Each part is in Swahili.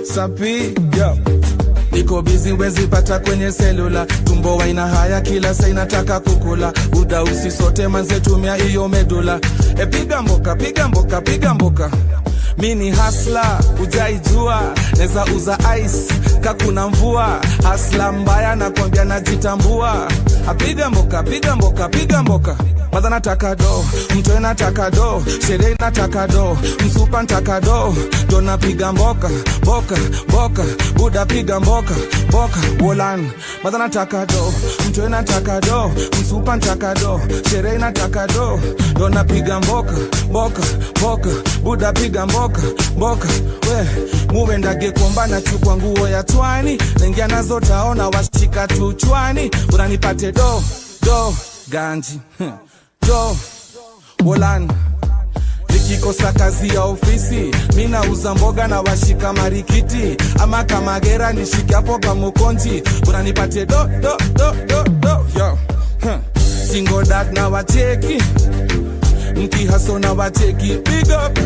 Sapi, yo. Niko busy wezi pata kwenye selula. Tumbo waina haya kila saa inataka kukula. Uda usisote manze tumia iyo medula. Piga mboka, piga mboka, piga mboka. Mini hasla, ujaijua. Neza uza ice, kakuna mvua. Hasla mbaya na kwambia najitambua. Piga mboka, piga mboka, piga mboka. Madha nataka do, mtoe nataka do, sherehe nataka do, msupa nataka do, do napiga mboka, boka, boka, buda piga mboka, boka, wolan. Madha nataka do, mtoe nataka do, msupa nataka do, sherehe nataka do napiga mboka, boka, boka, buda piga mboka, boka, we. Muwe ndage komba na chukwa nguo ya twani, nengia nazo taona washika tuchwani, unanipate do, ganji, do, wolan. Nikikosa kazi ya ofisi, mina uza mboga na washika marikiti. Ama kama gera nishike hapo kama konji, unanipate do, yo. Single dad na wacheki, mki haso na wacheki, big up.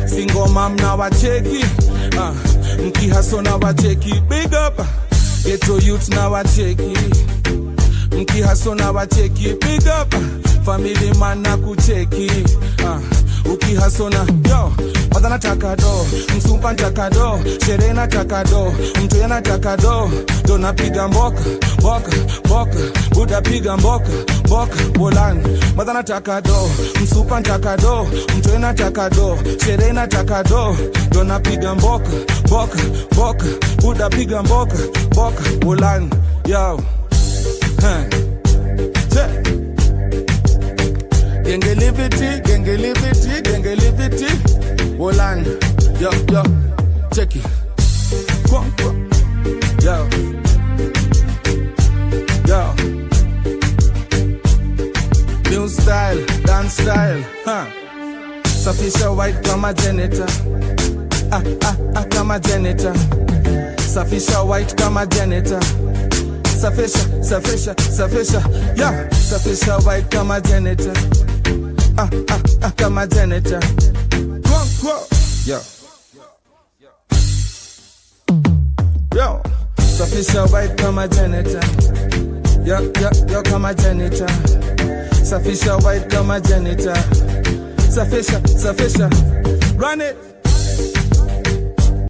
Single mom na wacheki, mki haso na wacheki, big up. Ghetto youth na wacheki, mki haso na wacheki, big up. Family man na kucheki, ukihaso na yo. Madha nataka do, msupa nataka do, sherehe nataka do, mtoe nataka do napiga mboka, boka, boka, buda piga mboka, boka, wolan. Madha nataka do, msupa nataka do, mtoe nataka do, sherehe nataka do napiga mboka, boka, boka, buda piga mboka, boka, wolan. Yo, Genge livity, wolan. Yo, check it. Yo. New style, dance style, Safisha white kama janitor. Kama janitor. Safisha white kama janitor. Safisha, yeah. Safisha white kama janitor. Kama janitor. Yo. Safisha white kama janitor. Yo kama janitor. Safisha white kama janitor. Safisha. Run it.